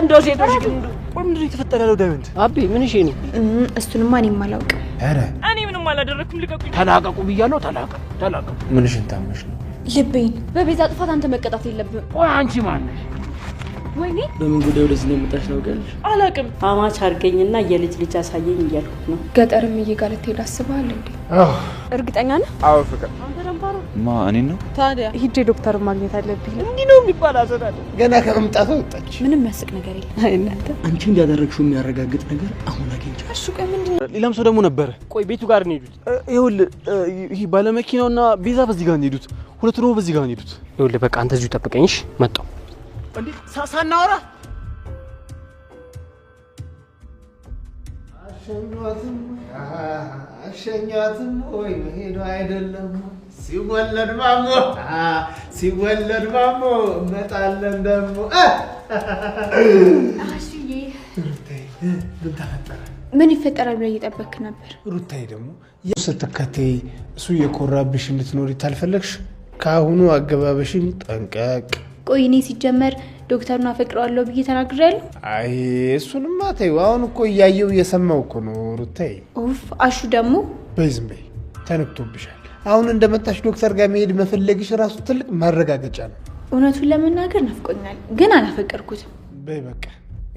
እንደው ሴቶች ግን ምንድን ነው የተፈጠረው ዳዊት አቢ ምን እሺ ነው እሱንማ እኔም አላውቅም አረ እኔ ምንም አላደረኩም ልቀቁኝ ተላቀቁ ብያለሁ ተላቀቁ ምንሽን ታመሽ ነው ልቤን በቤዛ ጥፋት አንተ መቀጣት የለብህም ቆይ አንቺ ማን ነሽ ወይኔ በምን ጉዳይ ወደዚህ ነው የመጣሽ ነው ጋልሽ አላውቅም አማች አርገኝና የልጅ አሳየኝ እያልኩት ነው ገጠርም እየጋለ ትሄድ አስባል እንዴ እርግጠኛ ነህ አዎ ፍቅር አንተ ደምባሩ ማ እኔ ነው ታዲያ ሂጄ ዶክተር ማግኘት አለብኝ እንዲህ ነው የሚባል አሰዳደ ገና ከመምጣቱ ወጣች ምንም የሚያስቅ ነገር የለም አይናተ አንቺ እንዲያደረግሽው የሚያረጋግጥ ነገር አሁን አግኝቻለሁ እሱ ቆይ ምንድነው ሌላም ሰው ደግሞ ነበር ቆይ ቤቱ ጋር ነው ሄዱት ይኸውልህ ይሄ ባለመኪናውና ቤዛ በዚህ ጋር ነው ሄዱት ሁለቱ ደግሞ በዚህ ጋር ነው ሄዱት ይኸውልህ በቃ አንተ እዚሁ ጠብቀኝሽ መጣሁ እንዴ ሳናወራ አሸኛትም ወይ መሄዱ አይደለም ሲወለድ ማሞ መጣለን ደግሞ አሽዬ ምን ተፈጠረ ምን ይፈጠራል ብለህ እየጠበቅክ ነበር ሩታዬ ደግሞ ስትከተይ እሱ የኮራብሽ እንድትኖሪ ታልፈለግሽ ካሁኑ አገባበሽን ጠንቀቅ ቆይ እኔ ሲጀመር ዶክተሩን አፈቅረዋለሁ ብዬ ተናግሬያለሁ አይ እሱንማ ተይው አሁን እኮ እያየው እየሰማው እኮ ነው ሩታዬ ኡፍ አሹ ደግሞ በዝም በይ ተነክቶብሻል አሁን እንደመጣሽ ዶክተር ጋር መሄድ መፈለግሽ ራሱ ትልቅ ማረጋገጫ ነው እውነቱን ለመናገር ናፍቆኛል ግን አላፈቀርኩትም በይ በቃ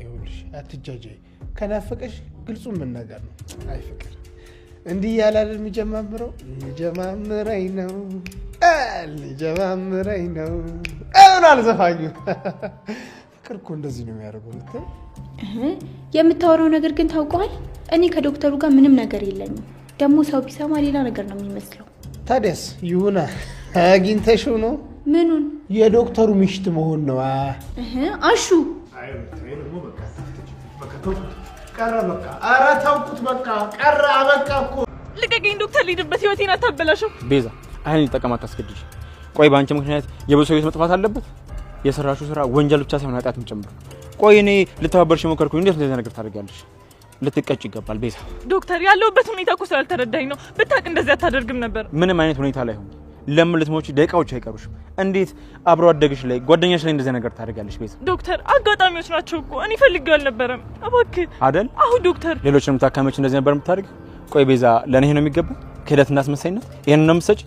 ይኸውልሽ አትጃጃይ ከናፈቀሽ ግልጹን መናገር ነው አይ ፍቅር እንዲህ ያላል የሚጀማምረው ሊጀማምረኝ ነው አሁን ዘፋኙ ፍቅር እኮ እንደዚህ ነው የሚያደርገው የምታወራው ነገር ግን ታውቀዋል እኔ ከዶክተሩ ጋር ምንም ነገር የለኝም ደግሞ ሰው ቢሰማ ሌላ ነገር ነው የሚመስለው ታዲያስ ይሁና አግኝተሽው ነው ምኑን የዶክተሩ ሚሽት መሆን ነው አሹ ቀረ በቃ ኧረ ተውኩት በቃ ቀረ አበቃ እኮ ልቀቀኝ ዶክተር ልሂድበት ህይወቴን አታበላሽው ቤዛ አይን ይጠቀማት አስገድጂ ቆይ ባንቺ ምክንያት የበሰው ህይወት መጥፋት አለበት የሰራሹ ስራ ወንጀል ብቻ ሳይሆን ኃጢአትም ጭምር ቆይ እኔ ልተባበርሽ ሞከርኩኝ እንዴት እንደዚህ ነገር ታደርጋለሽ ልትቀጭ ይገባል ቤዛ ዶክተር ያለውበት ሁኔታ እኮ ስላልተረዳኝ ነው ብታቅ እንደዚህ አታደርግም ነበር ምንም አይነት ሁኔታ ላይ ሆነ ለምን ልትሞቺ ደቂቃዎች አይቀሩሽም እንዴት አብሮ አደግሽ ላይ ጓደኛሽ ላይ እንደዚህ ነገር ታደርጋለሽ ቤዛ ዶክተር አጋጣሚዎች ናቸው እኮ እኔ ፈልጌው አልነበረም እባክህ አይደል አሁን ዶክተር ሌሎችንም ታካሚዎች እንደዚህ ነበር የምታደርግ ቆይ ቤዛ ለኔ ነው የሚገባ ከሄደትና አስመሳይነት ይሄን ነው የምትሰጪ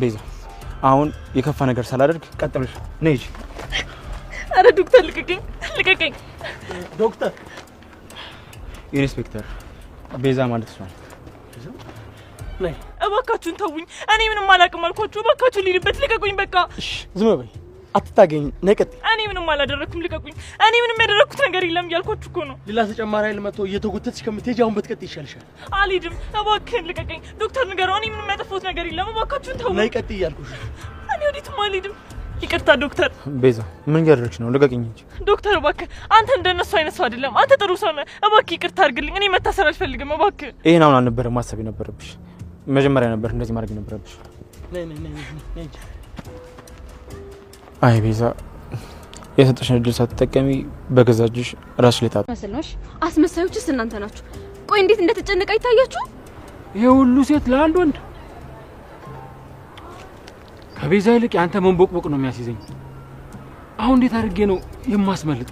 ቤዛ አሁን የከፋ ነገር ሳላደርግ ቀጥልሽ ነይ አረ ዶክተር ልቀቀኝ ዶክተር ኢንስፔክተር ቤዛ ማለት ነው ነይ እባካችሁን ተውኝ እኔ ምንም አላውቅም አልኳችሁ እባካችሁን ልሂድበት ልቀቁኝ በቃ እሺ ዝም በይ አትታገኝ ነይ ቀጥ እኔ ምንም አላደረኩም ልቀቁኝ እኔ ምንም ያደረኩት ነገር የለም ያልኳችሁ እኮ ነው ሌላ ተጨማሪ ኃይል መጥቶ እየተጎተትሽ ከምትሄጂ አሁን በትቀጥ ይሻልሻል አልሄድም እባክህን ልቀቀኝ ዶክተር ንገረው እኔ ምንም ያጠፋሁት ነገር የለም እባካችሁን ተውኝ ነይ ቀጥ እያልኩሽ እኔ ወዴትም አልሄድም ይቅርታ ዶክተር ቤዛ ምን ያደረግሽ ነው ልቀቂኝ እንጂ ዶክተር እባክህ አንተ እንደነሱ አይነት ሰው አይደለም አንተ ጥሩ ሰው ነህ እባክህ ይቅርታ አድርግልኝ እኔ መታሰር አልፈልግም እባክህ ይሄን አሁን አልነበረም ማሰብ የነበረብሽ መጀመሪያ ነበር እንደዚህ ማድረግ የነበረብሽ ነይ አይ ቤዛ የሰጠሽን እድል ሳትጠቀሚ በገዛጅሽ ራስሽ ላይ ታጥ መስልሽ አስመሳዮችስ እናንተ ናችሁ ቆይ እንዴት እንደተጨነቀ ይታያችሁ ይሄ ሁሉ ሴት ለአንድ ወንድ ከቤዛ ይልቅ ያንተ መንቦቅቦቅ ነው የሚያስይዘኝ አሁን እንዴት አድርጌ ነው የማስመልጥ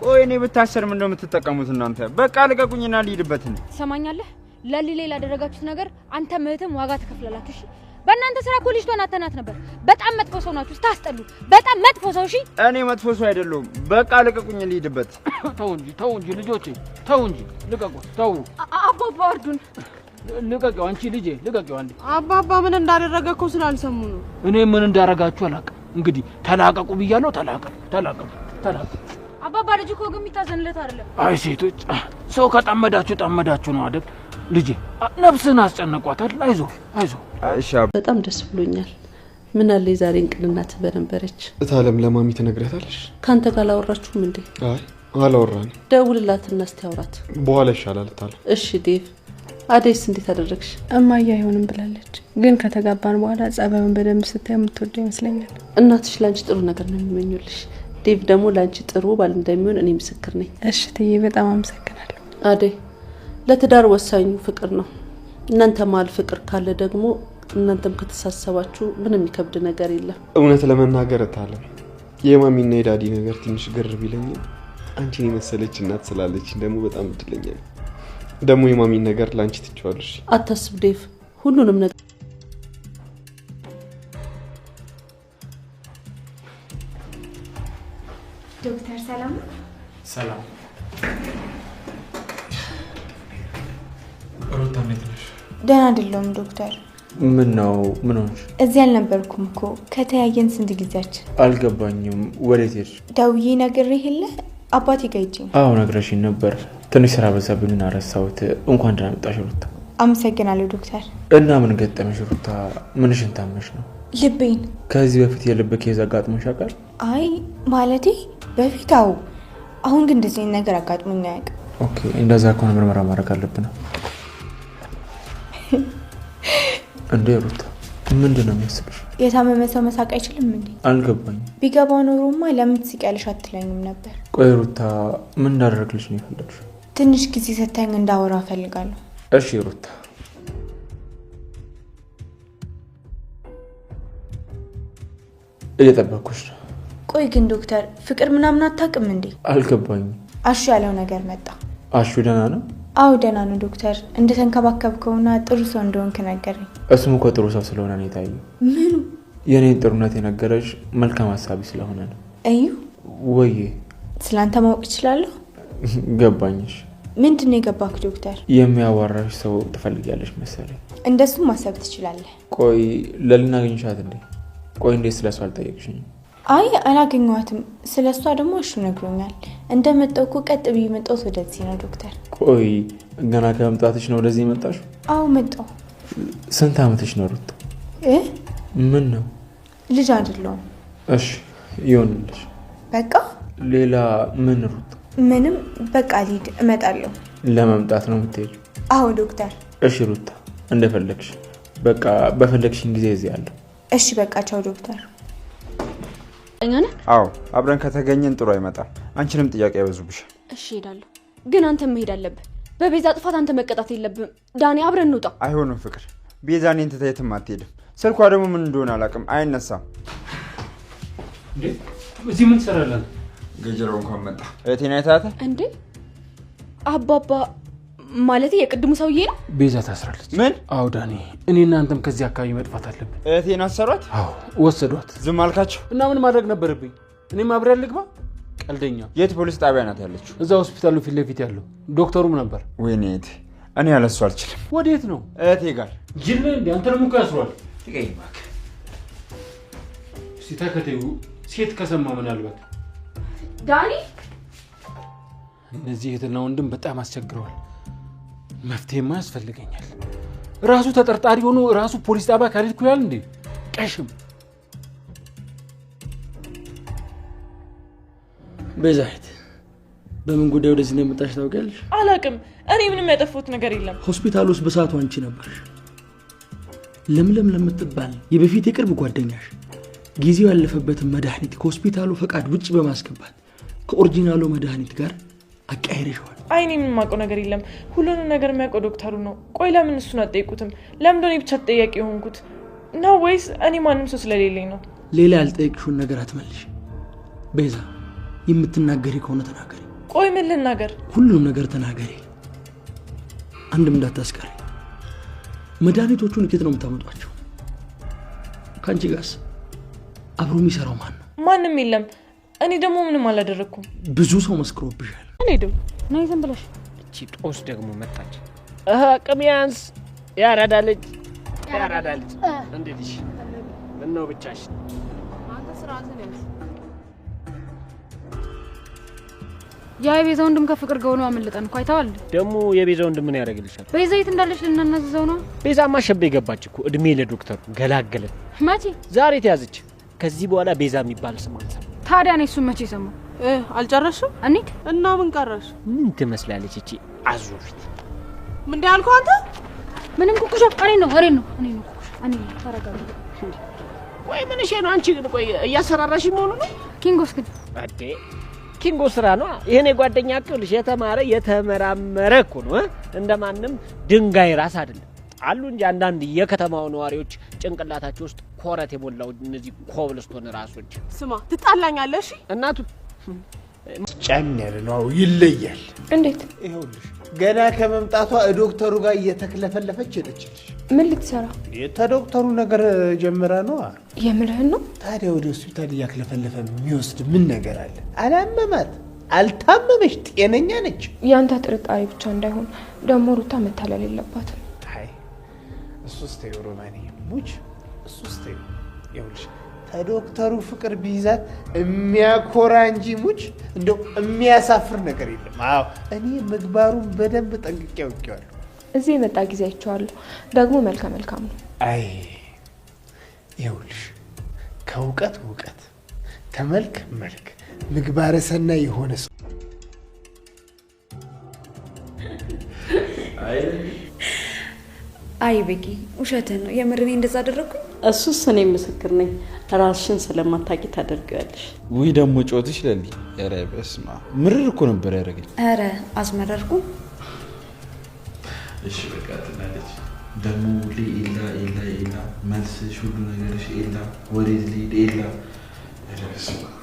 ቆይ እኔ ብታሰር ምን እንደምትጠቀሙት እናንተ በቃ ልቀቁኝና ልሂድበት ትሰማኛለህ ለሊሌ ላደረጋችሁት ነገር አንተ ምህትም ዋጋ ተከፍለላት እሺ በእናንተ ስራ እኮ ልጅቷን አተናት ነበር በጣም መጥፎ ሰው ናችሁ ታስጠሉ በጣም መጥፎ ሰው እሺ እኔ መጥፎ ሰው አይደለሁም በቃ ልቀቁኝ ልሂድበት ተው እንጂ ልጆቼ ተው እንጂ ልቀቁ ተው አባባ አርዱን ልቀቂው አንቺ ልጄ ልቀቂው አንዴ አባባ ምን እንዳደረገ እኮ ስላልሰሙ ነው እኔ ምን እንዳረጋችሁ አላውቅም እንግዲህ ተላቀቁ ብያለሁ ተላቀቁ አባባ ልጅ እኮ ግን የሚታዘንለት አይደለም አይ ሴቶች ሰው ከጠመዳችሁ ነው አይደል ልጄ ነፍስን አስጨነቋታል አይዞ እሺ በጣም ደስ ብሎኛል ምን አለ ዛሬን ቅንናት በነበረች እታለም ለማሚ ትነግሪያታለሽ ካንተ ጋር አላወራችሁም እንዴ አይ አላወራንም ደውልላትና እስቲ አውራት በኋላ ይሻላል እታለም እሺ ዴቭ አዴስ እንዴት አደረግሽ እማዬ አይሆንም ብላለች ግን ከተጋባን በኋላ ጸባዩን በደንብ ስታይ የምትወደው ይመስለኛል እናትሽ ላንቺ ጥሩ ነገር ነው የሚመኙልሽ ዴቭ ደግሞ ላንቺ ጥሩ ባል እንደሚሆን እኔ ምስክር ነኝ እሺ ትዬ በጣም አመሰግናለሁ አዴ ለትዳር ወሳኙ ፍቅር ነው እናንተ ማል ፍቅር ካለ ደግሞ እናንተም ከተሳሰባችሁ ምንም ይከብድ ነገር የለም እውነት ለመናገር እታለም የማሚና የዳዲ ነገር ትንሽ ግር ቢለኝም አንቺን የመሰለች እናት ስላለች ደግሞ በጣም እድለኛ ነኝ። ደግሞ የማሚን ነገር ላንቺ ትቼዋለሽ። አታስብ ዴቭ፣ ሁሉንም ነገር ዶክተር ሰላም ሰላም። ሩታ እንዴት ነሽ? ደህና አይደለሁም ዶክተር። ምን ነው? ምን ሆነሽ? እዚህ አልነበርኩም እኮ ከተያየን ስንት ጊዜያችን? አልገባኝም። ወዴት ሄድሽ? ደውዬ ነግሬህ የለ አባቴ ጋር ሂጅ። አዎ ነግረሽኝ ነበር። ትንሽ ስራ በዛብኝና ረሳሁት። እንኳን ደህና መጣሽ ሩታ። አመሰግናለሁ ዶክተር። እና ምን ገጠመሽ ሩታ? ምንሽን ታመሽ ነው? ልቤን። ከዚህ በፊት የልብ ኬዝ አጋጥሞሽ ያውቃል? አይ ማለቴ በፊታው፣ አሁን ግን እንደዚህ ነገር አጋጥሞኝ አያውቅም። ኦኬ፣ እንደዛ ከሆነ ምርመራ ማድረግ አለብን። እንዴ ሩታ ምንድን ነው የሚያስብሽ? የታመመ ሰው መሳቅ አይችልም እንዴ? አልገባኝም። ቢገባው ኖሮማ ለምን ትስቂያለሽ አትለኝም ነበር። ቆይ ሩታ ምን እንዳደረግልሽ ነው የፈለግሽ? ትንሽ ጊዜ ሰታኝ እንዳወራ እፈልጋለሁ። እሺ ሩታ። እየጠበኩሽ ነው። ቆይ ግን ዶክተር ፍቅር ምናምን አታውቅም እንዴ? አልገባኝም። አሹ ያለው ነገር መጣ። አሹ ደህና ነው? አዎ ደህና ነው ዶክተር። እንደተንከባከብከውና ጥሩ ሰው እንደሆንክ ነገረኝ። እሱም እኮ ጥሩ ሰው ስለሆነ ነው የታየው። ምኑ? የኔን ጥሩነት የነገረሽ መልካም ሀሳቢ ስለሆነ ነው። እዩ ወይ ስላንተ ማወቅ እችላለሁ? ገባኝሽ። ምንድን ነው የገባክ ዶክተር? የሚያዋራሽ ሰው ትፈልጊያለሽ መሰለኝ። እንደሱም ማሰብ ትችላለህ። ቆይ ለልና አግኝሻት እንዴ? ቆይ እንዴት ስለሷ አልጠየቅሽኝም? አይ አላገኘኋትም። ስለሷ ደግሞ እሱ ነግሮኛል። እንደመጣሁ እኮ ቀጥ ብዬ መጣሁት ወደዚህ ነው ዶክተር። ቆይ ገና ከመምጣትሽ ነው ወደዚህ የመጣሽ? አዎ መጣሁ። ስንት አመትሽ ነው ሩት? ምን ነው? ልጅ አይደለሁም። እሺ ይሁንልሽ። በቃ ሌላ ምን ሩት? ምንም በቃ ልሂድ፣ እመጣለሁ። ለመምጣት ነው የምትሄጂው? አዎ ዶክተር። እሺ ሩታ እንደፈለግሽ። በቃ በፈለግሽኝ ጊዜ እዚህ አለሁ። እሺ በቃ ቻው ዶክተር። አዎ አብረን ከተገኘን ጥሩ አይመጣም። አንቺንም ጥያቄ ያበዙብሽ። እሺ ሄዳለሁ፣ ግን አንተ መሄድ አለብህ። በቤዛ ጥፋት አንተ መቀጣት የለብህም። ዳኒ አብረን እንውጣ። አይሆንም ፍቅር፣ ቤዛ እኔን ትታ የትም አትሄድም። ስልኳ ደግሞ ምን እንደሆነ አላውቅም፣ አይነሳም። እንዴ እዚህ ምን ትሰራለህ? ገጀራው እንኳን መጣ። እቴና አይታታ እንዴ? አባባ ማለት የቅድሙ ሰውዬ ነው። ቤዛ ታስራለች። ምን? አዎ ዳኒ፣ እኔና አንተም ከዚህ አካባቢ መጥፋት አለብን። እቴና አሰሯት? አዎ ወሰዷት። ዝም አልካቸው? እና ምን ማድረግ ነበረብኝ? እኔም አብሬ ልግባ? ቀልደኛ። የት ፖሊስ ጣቢያ ናት ያለችው? እዛ ሆስፒታሉ ፊት ለፊት ያለው ዶክተሩም ነበር። ወይኔ እቴ፣ እኔ ያለሱ አልችልም። ወዴት ነው? እቴ ጋር። ጅል እንዴ? አንተንም እኮ ያስሯል። ትገኝ ባክ። ሲታከተዩ ሴት ከሰማ ምናልባት። ዳኒ እነዚህ እህትና ወንድም በጣም አስቸግረዋል። መፍትሄማ ያስፈልገኛል። ራሱ ተጠርጣሪ ሆኖ ራሱ ፖሊስ ጣቢያ ካልሄድኩ ይላል እንዴ? ቀሽም። ቤዛይት በምን ጉዳይ ወደዚህ ነው የመጣሽ ታውቂያለሽ? አላውቅም። እኔ ምንም ያጠፋሁት ነገር የለም። ሆስፒታል ውስጥ በሰዓቱ አንቺ ነበርሽ። ለምለም ለምትባል የበፊት የቅርብ ጓደኛሽ ጊዜው ያለፈበትን መድኃኒት ከሆስፒታሉ ፈቃድ ውጭ በማስገባት ከኦሪጂናሉ መድኃኒት ጋር አቀያይረሽዋል። አይኔ ምን ማውቀው ነገር የለም። ሁሉንም ነገር የሚያውቀው ዶክተሩ ነው። ቆይ ለምን እሱን አትጠይቁትም? ለምን እኔ ብቻ ተጠያቂ የሆንኩት ነው? ወይስ እኔ ማንም ሰው ስለሌለኝ ነው? ሌላ ያልጠየቅሽውን ነገር አትመልሽ ቤዛ። የምትናገሪ ከሆነ ተናገሪ። ቆይ ምን ልናገር? ሁሉንም ነገር ተናገሪ፣ አንድም እንዳታስቀሪ። መድኃኒቶቹን ከየት ነው የምታመጧቸው? ከአንቺ ጋርስ አብሮ የሚሰራው ማን ነው? ማንም የለም። እኔ ደግሞ ምንም አላደረኩም። ብዙ ሰው መስክሮብሻል። እኔ ደግሞ ነይ ዝም ብለሽ። እቺ ጦስ ደግሞ መጣች። ቅሚያንስ ያራዳለች ያራዳለች። እንዴት ይሽ ነው ብቻሽ? አንተ ስራትን ያዝ። ያ የቤዛ ወንድም ከፍቅር ጋር ሆኖ አመለጠን እኮ አይተዋል። ደግሞ የቤዛ ወንድም ምን ያደርግልሻል? ቤዛ የት እንዳለች ልናናዝዘው ነው። ቤዛማ ሸቤ ገባች እኮ። እድሜ ለዶክተሩ ገላገለን። መቼ? ዛሬ ተያዘች። ከዚህ በኋላ ቤዛ የሚባል ስም አልሰማም። ታዲያ ነው እሱ መቼ ሰማው? አልጨረሽም? እንዴ እና ምን ቀረሽ? ምን ትመስላለች እቺ አዙሪት? ምን እንዳልከው አንተ? ምንም ኩኩሻ እኔ ነው ኩኩሻ እኔ ተረጋጋ። ወይ ምን እሺ ነው አንቺ ግን ቆይ እያሰራራሽ መሆኑ ነው? ኪንጎስ ግን አዴ ኪንጎ ስራ ነው። ይሄኔ ጓደኛ አቅልሽ የተማረ የተመራመረ እኮ ነው። እንደማንም ድንጋይ ራስ አይደለም አሉ እንጂ አንዳንድ የከተማው ነዋሪዎች ጭንቅላታቸው ውስጥ ኮረት የሞላው እነዚህ ኮብልስቶን ራሶች። ስማ ትጣላኛለሽ እናቱ ጫን ያለ ነው ይለያል። እንዴት? ይኸውልሽ ገና ከመምጣቷ ዶክተሩ ጋር እየተክለፈለፈች ሄደችልሽ። ምን ልትሰራ? ዶክተሩ ነገር ጀምራ ነው። የምርህን ነው? ታዲያ ወደ ሆስፒታል እያክለፈለፈ የሚወስድ ምን ነገር አለ? አላመማት፣ አልታመመች፣ ጤነኛ ነች። ያንተ ጥርጣሬ ብቻ እንዳይሆን ደግሞ ሩታ መታለል የለባትም። አይ እሱስ ተይው ሮማኒ ሙች፣ እሱስ ተይው። ይኸውልሽ ከዶክተሩ ፍቅር ቢይዛት የሚያኮራ እንጂ ሙች እንደው የሚያሳፍር ነገር የለም። አዎ እኔ ምግባሩን በደንብ ጠንቅቄ አውቄዋለሁ። እዚህ የመጣ ጊዜ አይቼዋለሁ። ደግሞ መልካም ነው። አይ ይኸውልሽ ከእውቀት እውቀት ከመልክ መልክ ምግባረ ሰናይ የሆነ ሰው አይ ቤኪ ውሸትህን ነው። የምር እኔ እንደዛ አደረኩኝ? እሱስ እኔ ምስክር ነኝ። ራስሽን ስለማታቂ ታደርጊያለሽ። ወይ ደግሞ ጮትሽ ለሊ ኧረ በስመ አብ ምርር እኮ ነበር ያደረገኝ። ኧረ አስመረርኩ። እሺ በቃ ትላለች ደግሞ ኤላ መልስሽ ሁሉ ነገርሽ ኤላ ወዴት ልሂድ ኤላ ኧረ በስመ አብ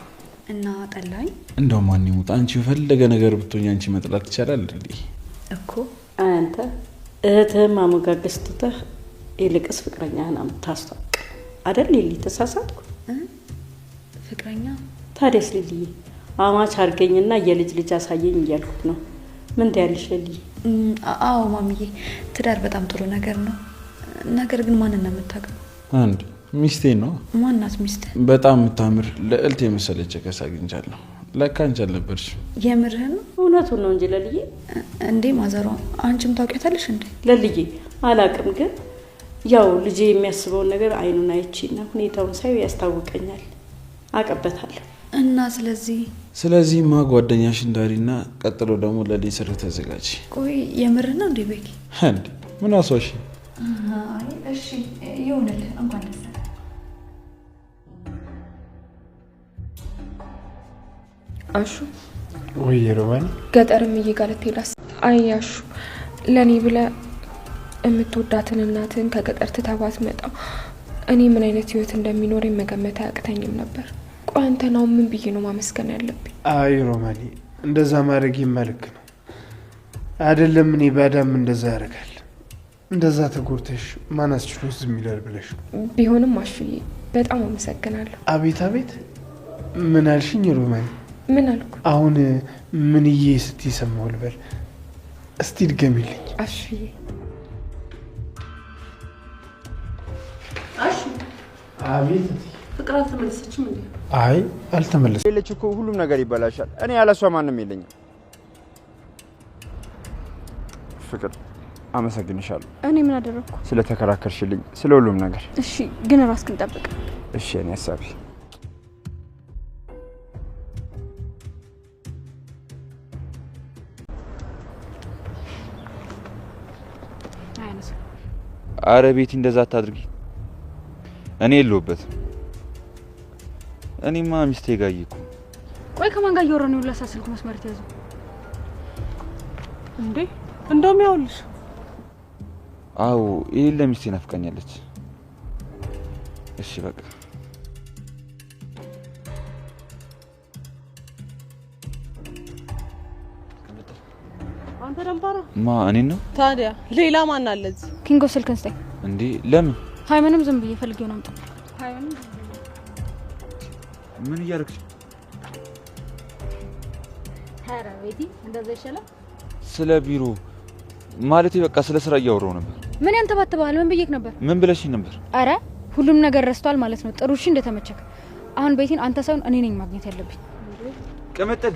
እና ጠላኝ። እንደው ማን ይሙት አንቺ የፈለገ ነገር ብትሆኝ አንቺ መጥላት ይቻላል እንዴ? እኮ አንተ እህትህን ማሞጋገስ ትተህ ይልቅስ ፍቅረኛህን አምታስተዋውቅ አይደል? ሊሊ ተሳሳትኩ? ፍቅረኛ? ታዲያስ ሊሊ አማች አድርገኝና የልጅ ልጅ አሳየኝ እያልኩት ነው። ምን ትያለሽ ሊሊ? አዎ ማሚዬ ትዳር በጣም ጥሩ ነገር ነው። ነገር ግን ማንን ነው የምታውቀው? አንድ ሚስቴ ነው። ማናት ሚስት? በጣም የምታምር ለእልት የመሰለች ከሳ አግኝቻለሁ። ለካ አንቺ አልነበርሽ። የምርህን ነው? እውነቱን ነው እንጂ ለልዬ። እንዴ ማዘሯ አንቺም ታውቂያታለሽ እንዴ? ለልዬ አላቅም፣ ግን ያው ልጄ የሚያስበውን ነገር አይኑን አይቺና ሁኔታውን ሳይ ያስታውቀኛል፣ አቀበታለሁ። እና ስለዚህ ማ ጓደኛሽ እንዳሪና ቀጥሎ ደግሞ ለልጅ ስር ተዘጋጂ። ቆይ የምርህ ነው እንዴ ቤኪ? እንዴ ምን አሶሽ? አይ እሺ ይሁንልህ። እንኳን ደስ አለህ። አሹ ወይ ሮማን ገጠርም እየጋለት ሄዳስ አያሹ ለኔ ብለ የምትወዳትን እናትን ከገጠር ትተባት መጣ። እኔ ምን አይነት ህይወት እንደሚኖረኝ መገመት አያቅተኝም ነበር። ቆይ አንተ ነው ምን ብዬ ነው ማመስገን ያለብኝ? አይ ሮማኒ እንደዛ ማድረግ ይመልክ ነው አይደለም? እኔ ባዳም እንደዛ ያደርጋል። እንደዛ ተጎርተሽ ማን አስችሎ ዝም ይላል ብለሽ? ቢሆንም አሹዬ በጣም አመሰግናለሁ። አቤት አቤት። ምን አልሽኝ ሮማኒ? ምን አልኩ? አሁን ምንዬ ስትይ ሰማሁ ልበል? እስቲ ድገሚልኝ አሹዬ። አሹ አቤት። ፍቅር አልተመለሰችም እንዴ? አይ አልተመለሰችም። የለች እኮ ሁሉም ነገር ይበላሻል። እኔ ያለሷ ማንም የለኝም። ፍቅር አመሰግንሻለሁ። እኔ ምን አደረኩ? ስለተከራከርሽልኝ ስለ ሁሉም ነገር። እሺ ግን ራስክን ጠብቅ። እሺ እኔ ሐሳቢ አረ ቤቲ እንደዛ አታድርጊ። እኔ የለሁበትም። እኔማ ሚስቴ ጋር ይኩ። ቆይ ከማን ጋር እያወራን ነው? ለሳስልኩ መስመር ተያዘው እንዴ? እንደውም ያውልሽ። አው ይሄ ለሚስቴ ናፍቃኛለች። እሺ በቃ አንተ ደምባራ ማ እኔ ነው? ታዲያ ሌላ ማን አለ እዚህ? ኪንጎ ስልክን ስጠኝ። እንዴ ለምን? ሃይመንም ዝም ብዬ ፈልጌው ነው አምጣ። ሃይመንም ምን እያደረግሽ? ኧረ ቤቲ እንደዛ ይሻላል። ስለ ቢሮ ማለት በቃ ስለ ስራ እያወራሁ ነበር። ምን ያንተባተባል? ምን ብዬሽ ነበር? ምን ብለሽኝ ነበር? አረ ሁሉም ነገር ረስቷል ማለት ነው። ጥሩ እሺ እንደተመቸክ። አሁን ቤቲን አንተ ሳይሆን እኔ ነኝ ማግኘት ያለብኝ። ቅምጥል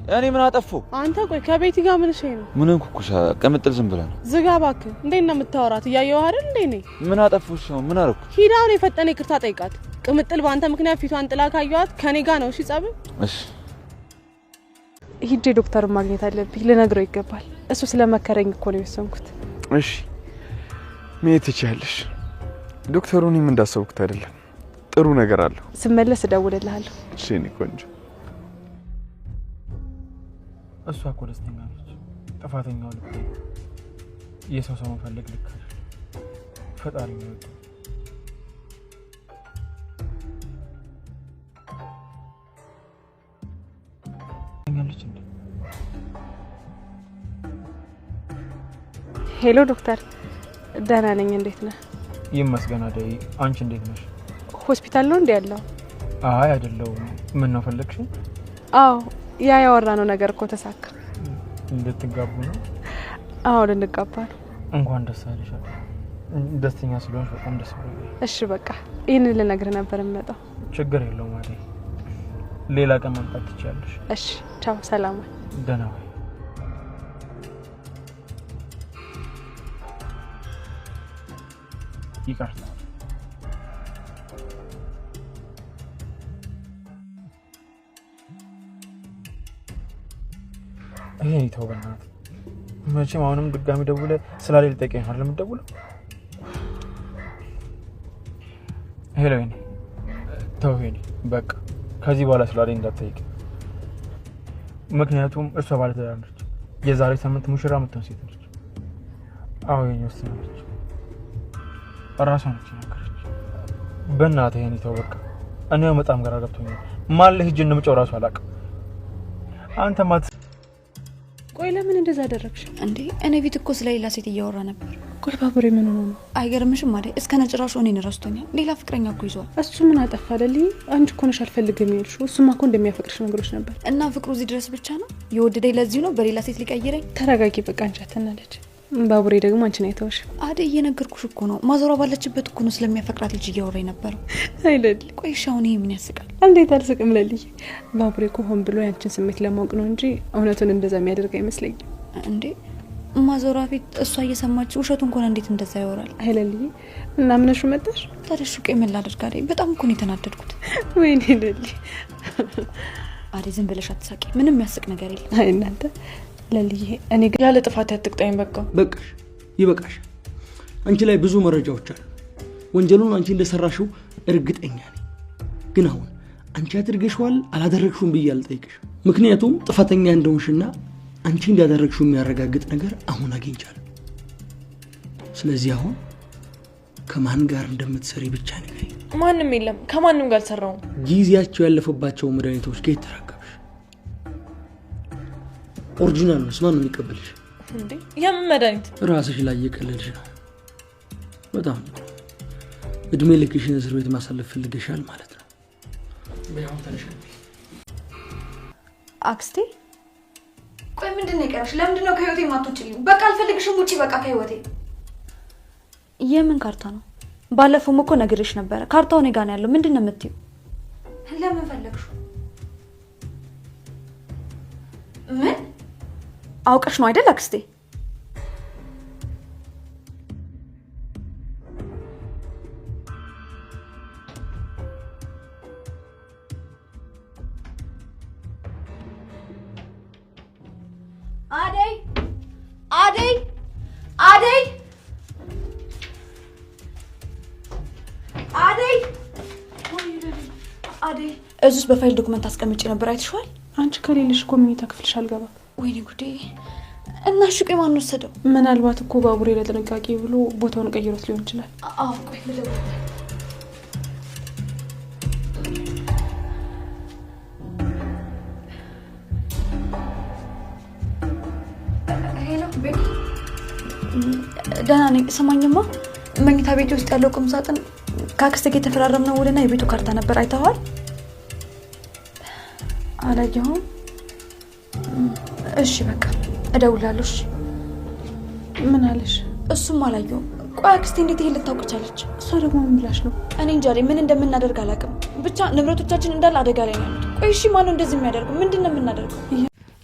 እኔ ምን አጠፋው? አንተ ቆይ ከቤቲ ጋር ምን ሸይ ነው? ምን እንኩኩሻ? ቅምጥል ዝም ብላ ነው። ዝጋ እባክህ። እንዴት ነው የምታወራት? እያየሁ አይደል እንዴ? ነኝ ምን አጠፋሽ? ነው ምን አደረኩ? ሂዳውን የፈጠነ ይቅርታ ጠይቃት። ቅምጥል በአንተ ምክንያት ፊቷን ጥላ ካየኋት ከኔ ጋር ነው። እሺ ጸብ። እሺ ሂጄ ዶክተሩን ማግኘት አለብኝ። ልነግረው ይገባል። እሱ ስለመከረኝ እኮ ነው የወሰንኩት። እሺ መሄድ ትችያለሽ። ዶክተሩ እኔም እንዳሰብኩት አይደለም፣ ጥሩ ነገር አለው። ስመለስ እደውልልሃለሁ። እሺ እኔ ቆንጆ። እሷ እኮ ደስተኛ ነች። ጥፋተኛው ልክ ነው። የሰው ሰው መፈለግ ልክ ነው። ፈጣሪ ነው። አለች እንዴ? ሄሎ ዶክተር፣ ደህና ነኝ። እንዴት ነህ? ይመስገን አደይ። አንቺ እንዴት ነሽ? ሆስፒታል ነው እንዴ ያለው? አይ አይደለሁም። ምን ነው ፈለግሽ? አዎ ያ ያወራነው ነገር እኮ ተሳካ። እንድትጋቡ ነው? አዎ ልንጋባ ነው። እንኳን ደስ አለሽ። ደስተኛ ስለሆንሽ በጣም ደስ ብሎኛል። እሺ በቃ ይህንን ልነግርህ ነበር የምመጣው። ችግር የለውም አደይ፣ ሌላ ቀን መምጣት ትችያለሽ። እሺ ቻው፣ ሰላም። ደህና ወይ? ይቅርታ። ይሄ ተው በእናትህ። መቼም አሁንም ድጋሚ ደውለህ ስላለ ልጠይቀኝ ነው የምትደውለው? ሄሎ ወይኔ፣ ተው ወይኔ፣ በቃ ከዚህ በኋላ ስላለ እንዳትጠይቅ። ምክንያቱም እሷ ባለትዳር ነች። የዛሬ ሳምንት ሙሽራ የምትሆን ሴት ነች። አዎ የኔ ወስናለች። ራሷ ነች ነገረች። በእናትህ ይሄን ተው በቃ። እኔው በጣም ግራ ገብቶኛል። ማን ላይ ሂጅ እንደምጨው ራሱ አላውቅም። አንተ ማት ቆይ ለምን እንደዛ አደረግሽ እንዴ? እኔ ቤት እኮ ስለሌላ ሴት እያወራ ነበር። ቆይ ባቡሬ ምን ሆኖ ነው? አይገርምሽም አይደል? እስከ ነጭራሹ እኔን ረስቶኛል። ሌላ ፍቅረኛ እኮ ይዟል። እሱ ምን አጠፋ አይደል? አንቺ እኮ ነሽ አልፈልግም ያልሽው። እሱማ እኮ እንደሚያፈቅርሽ ነገሮች ነበር። እና ፍቅሩ እዚህ ድረስ ብቻ ነው የወደደኝ። ለዚህ ነው በሌላ ሴት ሊቀይረኝ። ተረጋጊ በቃ። አንቺ አትናለች። ባቡሬ ደግሞ አንቺን አይተውሽ አይደል? እየነገርኩሽ እኮ ነው። ማዘሯ ባለችበት እኮ ነው ስለሚያፈቅራት ልጅ እያወራኝ ነበር አይደል? ቆይ ሻውን ይሄ ምን ያስቃል? እንዴት አልስቅም ለልዬ። ባቡሬ እኮ ሆን ብሎ ያንቺን ስሜት ለማወቅ ነው እንጂ እውነቱን እንደዛ የሚያደርግ አይመስለኝም። እንዴ ማዘሯ ፊት እሷ እየሰማች ውሸቱን እንኳን እንዴት እንደዛ ያወራል? አይለልዬ እና ምንሹ መጣሽ? ታዲያ ሹቄ ምን ላድርግ አይደል? በጣም እኮ ነው የተናደድኩት። ወይኔ ለሊ አይደል? ዝም ብለሽ አትሳቂ። ምንም የሚያስቅ ነገር የለም። አይ እናንተ ለልዬ እኔ ያለ ጥፋት ያትቅጣኝ። በቃ በቃሽ፣ ይበቃሽ። አንቺ ላይ ብዙ መረጃዎች አሉ። ወንጀሉን አንቺ እንደሰራሽው እርግጠኛ ነኝ። ግን አሁን አንቺ አድርገሽዋል አላደረግሽውም ብዬ አልጠይቅሽ። ምክንያቱም ጥፋተኛ እንደሆንሽና አንቺ እንዳደረግሽው የሚያረጋግጥ ነገር አሁን አግኝቻለሁ። ስለዚህ አሁን ከማን ጋር እንደምትሰሪ ብቻ ንገሪኝ። ማንም የለም፣ ከማንም ጋር አልሰራውም። ጊዜያቸው ያለፈባቸው መድኃኒቶች ከየት ተረከብሽ? ኦሪጂናል ነው። ማን ነው የሚቀበልሽ? እንዴ የምን መድኃኒት? ራስሽ ላይ እየቀለድሽ ነው። በጣም እድሜ ልክሽን እስር ቤት ማሳለፍ ፈልገሻል ማለት ነው። በያው ተነሽ። አክስቴ ቆይ ምንድነው የቀረሽ? ለምንድነው ከህይወቴ ማትወጪልኝ? በቃ አልፈልግሽም፣ ውጪ በቃ ከህይወቴ። የምን ካርታ ነው? ባለፈው እኮ ነግሬሽ ነበር። ካርታው እኔ ጋር ነው ያለው። ምንድነው የምትይው? ለምን ፈለግሽው? ምን አውቀሽ ነው አይደል አክስቴ? አደይ አደይ አደይ አደይ አደይ እዚስ በፋይል ዶክመንት አስቀምጬ ነበር። አይተሽዋል? አንቺ ከሌለሽ እኮ መኝታ ክፍልሽ አልገባ። ወይኔ ጉዴ! እና ሹቄ ማን ወሰደው? ምናልባት እኮ ባቡሬ ለጥንቃቄ ብሎ ቦታውን ቀይሮት ሊሆን ይችላል። አዎ ቆይ ልደውል። ሄሎ ቤት ደህና ነኝ። ሰማኝማ መኝታ ቤት ውስጥ ያለው ቁም ሳጥን ከአክስቴ ጋር የተፈራረምነው ውልና የቤቱ ካርታ ነበር። አይተኸዋል? አላየሁም። እሺ በቃ እደውላለሁ። እሺ ምን አለሽ? እሱም አላየሁም። ቆይ አክስቴ እንዴት ይሄን ልታውቅ ቻለች? እሷ ደግሞ ምን ብላሽ ነው? እኔ እንጃ ምን እንደምናደርግ አላውቅም። ብቻ ንብረቶቻችን እንዳለ አደጋ ላይ ነው ያሉት። ቆይ እሺ ማነው እንደዚህ የሚያደርገው? ምንድን ነው የምናደርገው?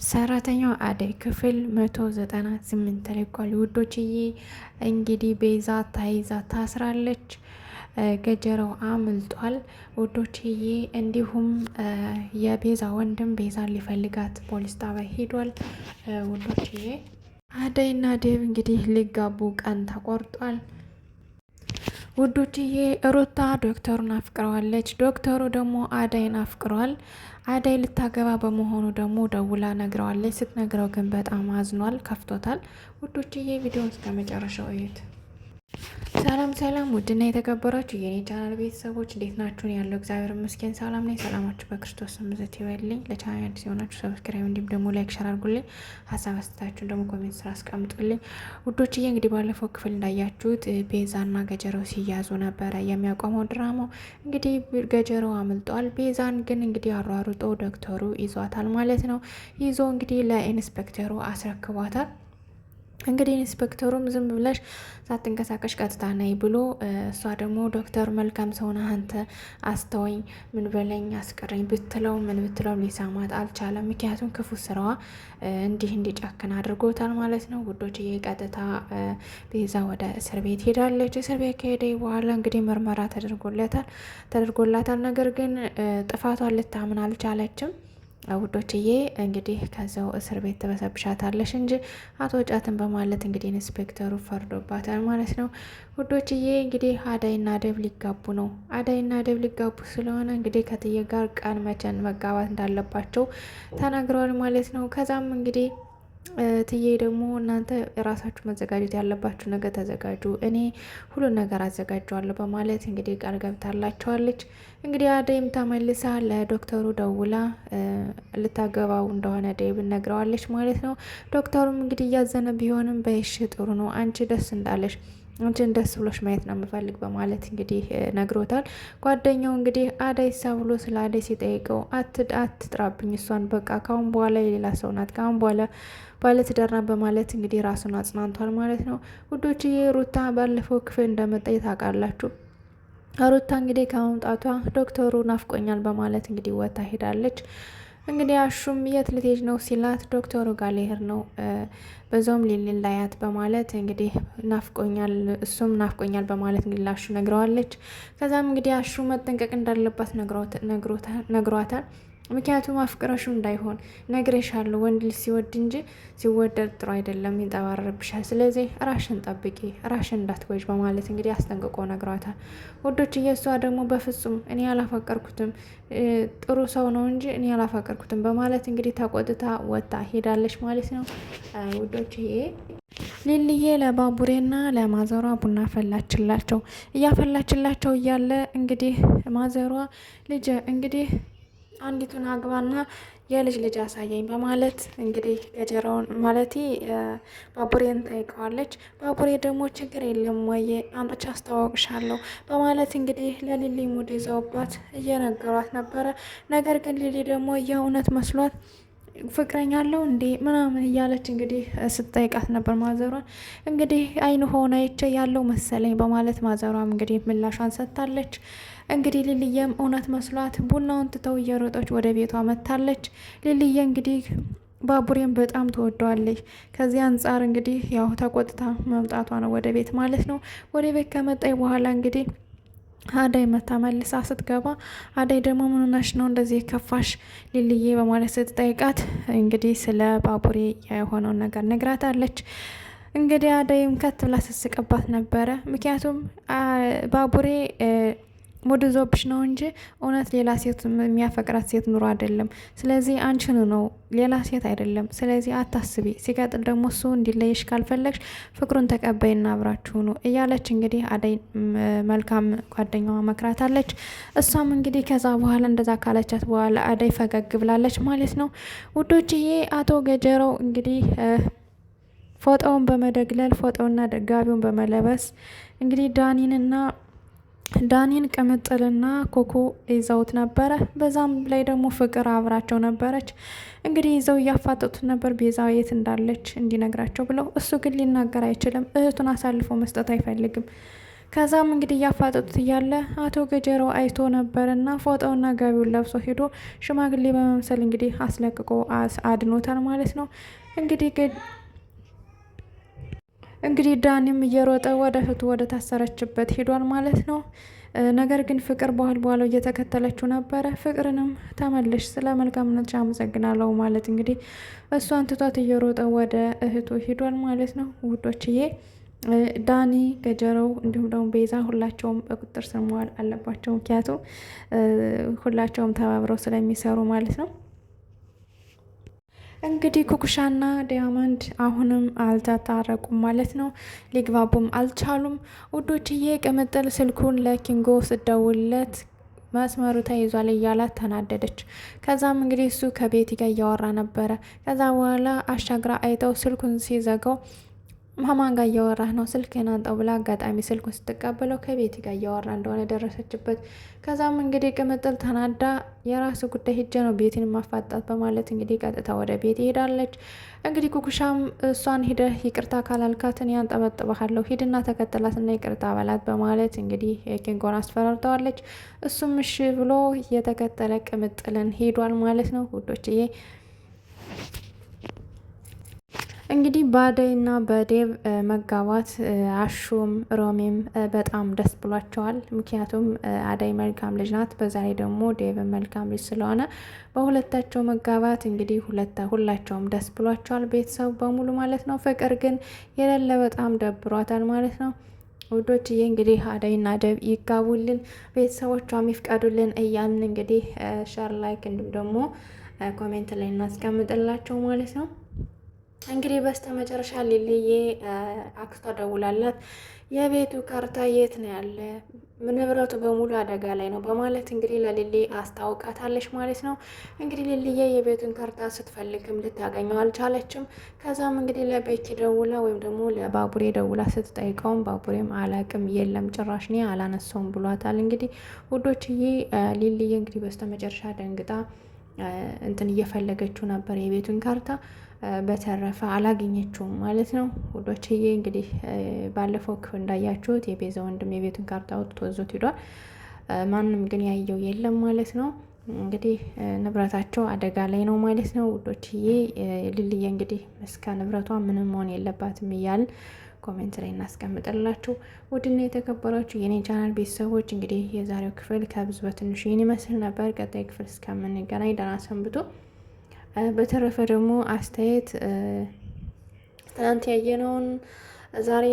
ሰራተኛው አደይ ክፍል 198 ተለቋል። ውዶችዬ እንግዲህ ቤዛ ታይዛ ታስራለች። ገጀራው አምልጧል ውዶችዬ። እንዲሁም የቤዛ ወንድም ቤዛን ሊፈልጋት ፖሊስ ጣቢያ ሄዷል ውዶችዬ። አደይና ዴቭ እንግዲህ ሊጋቡ ቀን ተቆርጧል ውዶችዬ። ሩታ ዶክተሩን አፍቅረዋለች። ዶክተሩ ደግሞ አደይን አፍቅሯል። አደይ ልታገባ በመሆኑ ደግሞ ደውላ ነግረዋለች። ስትነግረው ግን በጣም አዝኗል፣ ከፍቶታል ውዶችዬ። ቪዲዮውን እስከ መጨረሻው እዩት። ሰላም ሰላም፣ ውድና የተከበራችሁ የኔ ቻናል ቤተሰቦች እንዴት ናችሁን? ያለው እግዚአብሔር ይመስገን ሰላም ነኝ። ሰላማችሁ በክርስቶስ ስም ብዛት ይበልልኝ። ለቻናል አዲስ የሆናችሁ ሰብስክራይብ እንዲሁም ደግሞ ላይክ ሸር አድርጉልኝ። ሀሳብ አስተያየታችሁን ደግሞ ኮሜንት ስራ አስቀምጡልኝ ውዶችዬ። እንግዲህ ባለፈው ክፍል እንዳያችሁት ቤዛና ገጀረው ሲያዙ ነበረ የሚያቆመው ድራማው። እንግዲህ ገጀረው አምልጧል። ቤዛን ግን እንግዲህ አሯሩጦ ዶክተሩ ይዟታል ማለት ነው። ይዞ እንግዲህ ለኢንስፔክተሩ አስረክቧታል። እንግዲህ ኢንስፔክተሩም ዝም ብለሽ ሳትንቀሳቀሽ ቀጥታ ነይ ብሎ እሷ ደግሞ ዶክተር መልካም ሰውና አንተ አስተወኝ ምን በለኝ አስቀረኝ ብትለው ምን ብትለው ሊሰማት አልቻለም። ምክንያቱም ክፉ ስራዋ እንዲጨክን አድርጎታል ማለት ነው ውዶች። ቀጥታ ቤዛ ወደ እስር ቤት ሄዳለች። እስር ቤት ከሄደ በኋላ እንግዲህ ምርመራ ተደርጎላታል። ነገር ግን ጥፋቷን ልታምን አልቻለችም ውዶችዬ። እንግዲህ ከዛው እስር ቤት ተበሰብሻታለሽ እንጂ አትወጫትም በማለት እንግዲህ ኢንስፔክተሩ ፈርዶባታል ማለት ነው ውዶችዬ። እንግዲህ አዳይና ደብ ሊጋቡ ነው። አዳይና ደብ ሊጋቡ ስለሆነ እንግዲህ ከትዬ ጋር ቀን መቼን መጋባት እንዳለባቸው ተናግረዋል ማለት ነው። ከዛም እንግዲህ ትዬ ደግሞ እናንተ የራሳችሁ መዘጋጀት ያለባችሁ ነገር ተዘጋጁ፣ እኔ ሁሉን ነገር አዘጋጀዋለሁ በማለት እንግዲህ ቃል ገብታላቸዋለች። እንግዲህ አደይም ተመልሳ ለዶክተሩ ደውላ ልታገባው እንደሆነ ዴብ ነግረዋለች ማለት ነው። ዶክተሩም እንግዲህ እያዘነ ቢሆንም በይሽ ጥሩ ነው፣ አንቺ ደስ እንዳለሽ አንቺን ደስ ብሎሽ ማየት ነው የምፈልግ በማለት እንግዲህ ነግሮታል። ጓደኛው እንግዲህ አዳይ ብሎ ስለ አዳይ ሲጠይቀው አትጥራብኝ፣ እሷን በቃ ካሁን በኋላ የሌላ ሰው ናት፣ ካሁን በኋላ ባለትዳር ናት በማለት እንግዲህ ራሱን አጽናንቷል ማለት ነው ውዶችዬ። ሩታ ባለፈው ክፍል እንደመጣች ታውቃላችሁ። ሩታ እንግዲህ ከመምጣቷ ዶክተሩ ናፍቆኛል በማለት እንግዲህ ወታ ሄዳለች። እንግዲህ አሹም የት ልትሄጂ ነው ሲላት ዶክተሩ ጋር ልሄድ ነው በዛውም ሊሊን ላያት በማለት እንግዲህ ናፍቆኛል እሱም ናፍቆኛል በማለት እንግዲህ ላሹ ነግረዋለች። ከዛም እንግዲህ አሹ መጠንቀቅ እንዳለባት ነግሯታል። ምክንያቱም አፍቅረሹ እንዳይሆን ነግሬሻለሁ፣ ወንድ ልጅ ሲወድ እንጂ ሲወደድ ጥሩ አይደለም፣ ይንጠባረርብሻል። ስለዚህ ራሽን ጠብቂ፣ ራሽን እንዳትጎጅ በማለት እንግዲህ አስጠንቅቆ ነግሯታል ውዶች። እየሷ ደግሞ በፍጹም እኔ አላፈቀርኩትም፣ ጥሩ ሰው ነው እንጂ እኔ አላፈቀርኩትም በማለት እንግዲህ ተቆጥታ ወጣ ሄዳለች ማለት ነው ውዶች። ሊልዬ ለባቡሬና ለማዘሯ ቡና ፈላችላቸው። እያፈላችላቸው እያለ እንግዲህ ማዘሯ ልጅ እንግዲህ አንዲቱን አግባና የልጅ ልጅ አሳየኝ በማለት እንግዲህ ገጀራውን ማለቴ ባቡሬን ጠይቀዋለች። ባቡሬ ደግሞ ችግር የለም ወይ አምጥቼ አስተዋውቅሻለሁ በማለት እንግዲህ ለሊሊ ሙድ ይዘውባት እየነገሯት ነበረ። ነገር ግን ሊሊ ደግሞ የእውነት መስሏት ፍቅረኛ አለው እንዴ ምናምን እያለች እንግዲህ ስትጠይቃት ነበር ማዘሯን። እንግዲህ አይን ሆነ ይቼ ያለው መሰለኝ በማለት ማዘሯም እንግዲህ ምላሿን ሰጥታለች። እንግዲህ ሊልየም እውነት መስሏት ቡናውን ትተው እየሮጠች ወደ ቤቷ መጥታለች። ሊልየ እንግዲህ ባቡሬን በጣም ትወደዋለች። ከዚህ አንጻር እንግዲህ ያው ተቆጥታ መምጣቷ ነው ወደ ቤት ማለት ነው። ወደ ቤት ከመጣይ በኋላ እንግዲህ አዳይ መታ መልሳ ስትገባ አዳይ ደግሞ ምን ሆነሽ ነው እንደዚህ ከፋሽ ሊልዬ በማለት ስትጠይቃት እንግዲህ ስለ ባቡሬ የሆነውን ነገር ነግራታለች። እንግዲህ አዳይም ከት ብላ ስትስቅባት ነበረ። ምክንያቱም ባቡሬ ሙድ ዞብሽ ነው እንጂ እውነት ሌላ ሴት የሚያፈቅራት ሴት ኑሮ አይደለም። ስለዚህ አንቺን ነው ሌላ ሴት አይደለም። ስለዚህ አታስቢ። ሲቀጥል ደግሞ እሱ እንዲለይሽ ካልፈለግሽ ፍቅሩን ተቀበይና አብራችሁ ነው እያለች እንግዲህ አዳይ መልካም ጓደኛዋ መክራታለች። እሷም እንግዲህ ከዛ በኋላ እንደዛ ካለቻት በኋላ አዳይ ፈገግ ብላለች ማለት ነው ውዶችዬ። አቶ ገጀረው እንግዲህ ፎጣውን በመደግለል ፎጣውና ደጋቢውን በመለበስ እንግዲህ ዳኒን ቅምጥልና ኮኮ ይዘውት ነበረ። በዛም ላይ ደግሞ ፍቅር አብራቸው ነበረች። እንግዲህ ይዘው እያፋጠጡት ነበር ቤዛ የት እንዳለች እንዲነግራቸው ብለው። እሱ ግን ሊናገር አይችልም፣ እህቱን አሳልፎ መስጠት አይፈልግም። ከዛም እንግዲህ እያፋጠጡት እያለ አቶ ገጀረው አይቶ ነበርና ፎጣውና ጋቢውን ለብሶ ሄዶ ሽማግሌ በመምሰል እንግዲህ አስለቅቆ አድኖታል ማለት ነው። እንግዲህ ዳኒም እየሮጠ ወደ እህቱ ወደ ታሰረችበት ሄዷል ማለት ነው። ነገር ግን ፍቅር በኋላው እየተከተለችው ነበረ። ፍቅርንም ተመለሽ ስለ መልካምነትሽ አመሰግናለሁ ማለት እንግዲህ እሷን ትቷት እየሮጠ ወደ እህቱ ሄዷል ማለት ነው ውዶችዬ። ዳኒ ገጀረው እንዲሁም ደግሞ ቤዛ ሁላቸውም በቁጥጥር ስር መዋል አለባቸው። ምክንያቱም ሁላቸውም ተባብረው ስለሚሰሩ ማለት ነው። እንግዲህ ኩኩሻና ዳያመንድ አሁንም አልተታረቁም ማለት ነው። ሊግባቡም አልቻሉም ውዶችዬ። ቅምጥል ስልኩን ለኪንጎ ስደውልለት መስመሩ ተይዟል እያላት ተናደደች። ከዛም እንግዲህ እሱ ከቤቲ ጋር እያወራ ነበረ። ከዛ በኋላ አሻግራ አይተው ስልኩን ሲዘጋው ማማን ጋር እያወራህ ነው ስልክህን አንጣው ብላ አጋጣሚ ስልኩን ስትቀበለው ከቤቲ ጋር እያወራ እንደሆነ ደረሰችበት። ከዛም እንግዲህ ቅምጥል ተናዳ የራሱ ጉዳይ ሂጄ ነው ቤቲን ማፋጣት በማለት እንግዲህ ቀጥታ ወደ ቤት ሄዳለች። እንግዲህ ኩኩሻም እሷን ሂደህ ይቅርታ ካላልካትን ያንጠበጥበሃለሁ ሂድና ተከተላትና ይቅርታ በላት በማለት እንግዲህ ኪንጎን አስፈራርተዋለች። እሱም እሺ ብሎ የተከተለ ቅምጥልን ሄዷል ማለት ነው ውዶችዬ። እንግዲህ በአደይና በዴቭ መጋባት አሹም ሮሚም በጣም ደስ ብሏቸዋል። ምክንያቱም አደይ መልካም ልጅ ናት፣ በዛ ላይ ደግሞ ዴቭ መልካም ልጅ ስለሆነ በሁለታቸው መጋባት እንግዲህ ሁላቸውም ደስ ብሏቸዋል፣ ቤተሰቡ በሙሉ ማለት ነው። ፍቅር ግን የሌለ በጣም ደብሯታል ማለት ነው። ውዶችዬ እንግዲህ አደይና ዴቭ ይጋቡልን፣ ቤተሰቦቿም ይፍቀዱልን እያልን እንግዲህ ሸር ላይክ እንዲሁም ደግሞ ኮሜንት ላይ እናስቀምጥላቸው ማለት ነው። እንግዲህ በስተ መጨረሻ ሊልዬ አክስቷ ደውላላት የቤቱ ካርታ የት ነው ያለ? ንብረቱ በሙሉ አደጋ ላይ ነው በማለት እንግዲህ ለሊሊ አስታውቃታለች ማለት ነው። እንግዲህ ሊልዬ የቤቱን ካርታ ስትፈልግም ልታገኘው አልቻለችም። ከዛም እንግዲህ ለቤኪ ደውላ ወይም ደግሞ ለባቡሬ ደውላ ስትጠይቀውም ባቡሬም አላቅም የለም ጭራሽ እኔ አላነሳውም ብሏታል። እንግዲህ ውዶችዬ ሊልዬ እንግዲህ በስተ መጨረሻ ደንግጣ እንትን እየፈለገችው ነበር የቤቱን ካርታ፣ በተረፈ አላገኘችውም ማለት ነው ውዶችዬ። እንግዲህ ባለፈው ክፍል እንዳያችሁት የቤዛ ወንድም የቤቱን ካርታ ወጥቶ ይዞት ሄዷል። ማንም ግን ያየው የለም ማለት ነው። እንግዲህ ንብረታቸው አደጋ ላይ ነው ማለት ነው ውዶችዬ። ሊልዬ እንግዲህ እስከ ንብረቷ ምንም መሆን የለባትም እያልን ኮሜንት ላይ እናስቀምጥላችሁ። ውድና የተከበራችሁ የኔ ቻናል ቤተሰቦች እንግዲህ የዛሬው ክፍል ከብዙ በትንሹ ይህን ይመስል ነበር። ቀጣይ ክፍል እስከምንገናኝ ደህና ሰንብቶ። በተረፈ ደግሞ አስተያየት ትናንት ያየነውን ዛሬ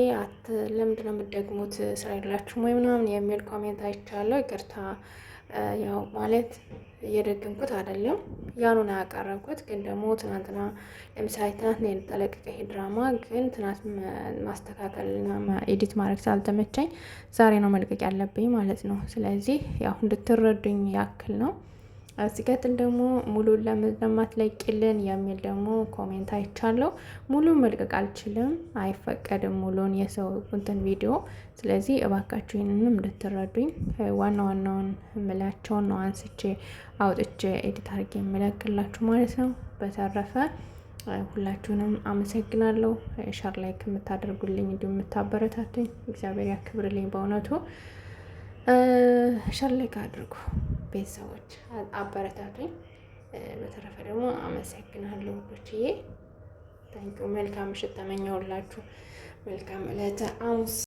ለምንድን ነው የምትደግሙት ስራ የላችሁም ወይ ምናምን የሚል ኮሜንት አይቻለሁ። ይቅርታ ያው ማለት እየደገምኩት አይደለም፣ ያኑን ያቀረብኩት ግን ደግሞ ትናንትና ለምሳሌ ትናንት ነው የተለቀቀ ይሄ ድራማ፣ ግን ትናንት ማስተካከልና ኤዲት ማድረግ ስላልተመቸኝ ዛሬ ነው መልቀቅ ያለብኝ ማለት ነው። ስለዚህ ያው እንድትረዱኝ ያክል ነው። ሲቀጥል ደግሞ ሙሉን ለማትለቂልን የሚል ደግሞ ኮሜንት አይቻለሁ። ሙሉን መልቀቅ አልችልም፣ አይፈቀድም ሙሉን የሰው እንትን ቪዲዮ። ስለዚህ እባካችሁ ይህንንም እንድትረዱኝ ዋና ዋናውን የምላቸውን ነው አንስቼ አውጥቼ ኤዲት አድርጌ የምለቅላችሁ ማለት ነው። በተረፈ ሁላችሁንም አመሰግናለሁ። ሸር ላይክ የምታደርጉልኝ እንዲሁም የምታበረታቱኝ እግዚአብሔር ያክብርልኝ በእውነቱ። ሸር ላይክ አድርጉ ቤተሰቦች፣ አበረታቱኝ። በተረፈ ደግሞ አመሰግናለሁ ውዶችዬ። ታንኪዩ። መልካም ምሽት ተመኘሁላችሁ። መልካም ዕለተ ሐሙስ